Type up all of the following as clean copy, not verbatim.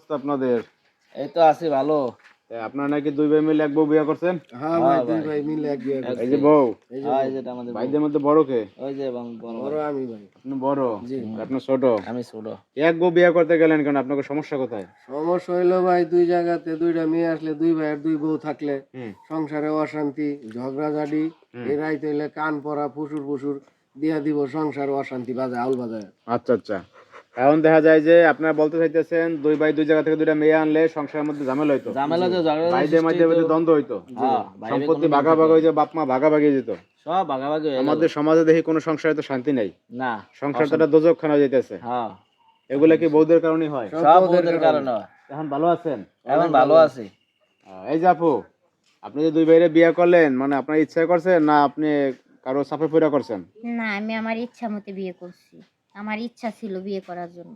অবস্থা আপনাদের? এই তো আছি ভালো। আপনারা নাকি দুই ভাই মিলে এক বউ বিয়ে করছেন? হ্যাঁ ভাই, দুই ভাই মিলে এক বিয়ে করছি। এই যে বউ, এই যেটা আমাদের ভাইদের মধ্যে বড় কে? ওই যে বড় বড় আমি ভাই। আপনি বড়, আর আপনি ছোট। আমি ছোট। এক বউ বিয়ে করতে গেলেন কেন? আপনাকে সমস্যা কোথায়? সমস্যা হইলো ভাই, দুই জায়গাতে দুইটা মেয়ে আসলে, দুই ভাইয়ের দুই বউ থাকলে হুম। সংসারে অশান্তি, ঝগড়াঝাটি, এই রাইতে হইলে কান পড়া ফুসুর ফুসুর দিয়া দিব, সংসারে অশান্তি বাজে আউল বাজায়। আচ্ছা আচ্ছা, এখন দেখা যায় যে আপনারা বলতে চাইতেছেন দুই ভাই দুই জায়গা থেকে দুইটা মেয়ে আনলে সংসারের মধ্যে ঝামেলা হইতো, ঝামেলা তো ঝগড়া ভাইদের মধ্যে দ্বন্দ্ব হইতো, হ্যাঁ, সম্পত্তি ভাগাভাগি হইতো, বাপ মা ভাগাভাগি যেত। সব ভাগাভাগি হয়ে গেল। আমাদের সমাজে দেখি কোনো সংসারে তো শান্তি নাই, না, সংসারটা একটা দোজকখানা যাইতেছে। হ্যাঁ, এগুলা কি বউদের কারণে হয়? সব ওদের কারণে হয়। এখন ভালো আছেন? এখন ভালো আছি। এই যে আপু, আপনি যে দুই ভাইরে বিয়ে করলেন, মানে আপনার ইচ্ছা করছেন না আপনি কারো চাপে পড়ে করছেন? না, আমি আমার ইচ্ছা মতে বিয়ে করছি। আমার ইচ্ছা ছিল বিয়ে করার জন্য।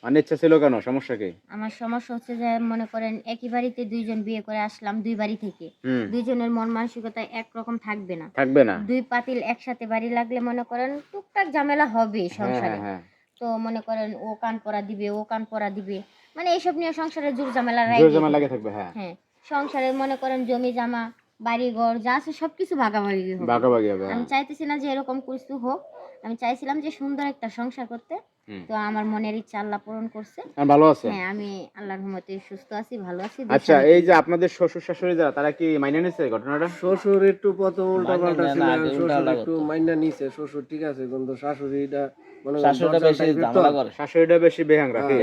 মানে ইচ্ছা ছিল কেন? সমস্যা কি? আমার সমস্যা হচ্ছে যে মনে করেন একই বাড়িতে দুইজন বিয়ে করে আসলাম, দুই বাড়ি থেকে হুম, দুইজনের মন মানসিকতা একরকম থাকবে না। থাকবে না। দুই পাতিল একসাথে বাড়ি লাগলে মনে করেন টুকটাক ঝামেলা হবে হ্যাঁ সংসারে। হ্যাঁ, তো মনে করেন ও কান পড়া দিবে, ও কান পড়া দিবে, মানে এইসব নিয়ে সংসারে জোর ঝামেলা জোর ঝামেলা লাগে থাকবে। হ্যাঁ, হ্যাঁ, সংসারে মনে করেন জমি জামা বাড়ি ঘর যা আছে সবকিছু ভাগাভাগি হবে। ভাগাভাগি হবে। আমি চাইতেছি না যে এরকম কিছু হোক, আমি চাইছিলাম যে সুন্দর একটা সংসার করতে। তো আমার মনের ইচ্ছা আল্লাহ পূরণ করছে। ভালো আছে? হ্যাঁ, আমি আল্লাহর রহমতে সুস্থ আছি, ভালো আছি। আচ্ছা, এই যে আপনাদের শ্বশুর শাশুড়ি যারা, তারা কি মাইনে নিছে ঘটনাটা? শ্বশুর একটু প্রথম উল্টা পাল্টা ছিল, না, আগে উল্টা শ্বশুর পাল্টা একটু মাইনা নিছে, শ্বশুর ঠিক আছে, কিন্তু শাশুড়িটা মনে শাশুড়িটা বেশি ঝামেলা করে। শাশুড়িটা বেশি বেহাং রাখে।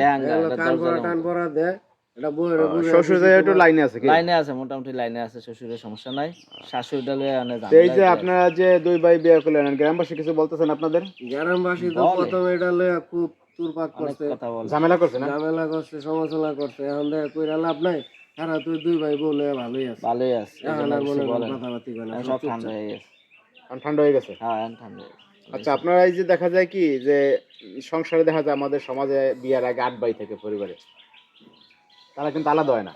কান পড়া টান পড়া দেয়, এটা বউয়ের বুঝে। শ্বশুর যে একটু লাইনে আছে কি? লাইনে আছে, মোটামুটি লাইনে আছে, শ্বশুরের সমস্যা নাই। শাশুড়িটা লয়ে অনেক তো এই যে আপনারা যে দুই ভাই বিয়ে করলেন, গ্রামবাসী কিছু বলতেছেন আপনাদের? গ্রামবাসী তো প্রথম এটা লইয়া খুব তুরপাক করছে, কথা বল। ঝামেলা করছে না? ঝামেলা করছে, সমালোচনা করছে। এখন দেখা কইরা লাভ নাই, সারা তুই দুই ভাই বউ লইয়া ভালোই আছে। ভালোই আছে, এখন আর মনে করেন কথাবার্তি করে না, সব ঠান্ডা হয়ে গেছে। এখন ঠান্ডা হয়ে গেছে। হ্যাঁ, এখন ঠান্ডা হয়ে গেছে। আচ্ছা, আপনারা এই যে দেখা যায় কি যে সংসারে দেখা যায় আমাদের সমাজে বিয়ের আগে 8 ভাই থেকে পরিবারে, তারা কিন্তু আলাদা হয় না,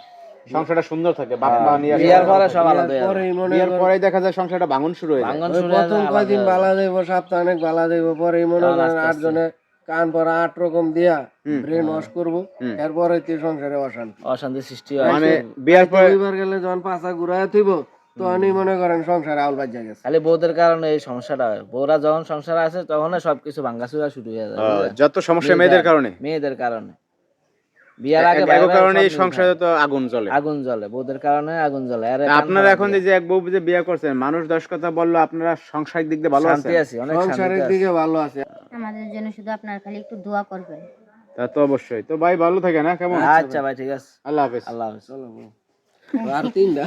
সংসারটা সুন্দর থাকে। বাপ মা নিয়ে বিয়ার পরে সব আলাদা হয়ে যায়। পরেই মনে বিয়ের পরে দেখা যায় সংসারটা ভাঙন শুরু হয়ে যায়। ভাঙন ওই শুরু হয়ে প্রথম যায়, কয়দিন আলাদা বালা যাইব, সপ্তাহ অনেক বালা যাইব, পরে মনে করেন আস্তে আস্তে। 8 জনে কান পরা 8 রকম দিয়া ব্রেন ওয়াশ করবো, এরপরে তুই সংসারে অশান্তি। অশান্তি সৃষ্টি হয়। মানে বিয়ের পরে দুইবার গেলে যখন পাছা ঘুরায় থইব, তখনই মনে করেন সংসারে আউল বাজ্যা গেছে। খালি বউদের কারণে এই সমস্যাটা হয়। বউরা যখন সংসারে আছে তখন সবকিছু ভাঙ্গাচুরা শুরু হয়ে যায়, বুঝলে? যত সমস্যা মেয়েদের কারণে, মেয়েদের কারণে। বিয়ার আগে এর কারণে এই সংসারে তো আগুন জ্বলে। আগুন জ্বলে, বউদের কারণে আগুন জ্বলে। আর আপনারা এখন যে এক বউ যে বিয়ে করছেন, মানুষ 10 কথা বললো, আপনারা সাংসারিক দিক দিয়ে ভালো শান্তি আছেন? আছি, অনেক সংসারের শান্তি দিকে ভালো আছে। আমাদের জন্য শুধু আপনারা খালি একটু দোয়া করবেন। তা তো অবশ্যই। তো ভাই ভালো থাকে না? কেমন? আচ্ছা ভাই, ঠিক আছে। আল্লাহ হাফেজ। আল্লাহ হাফেজ। চলো আর 3টা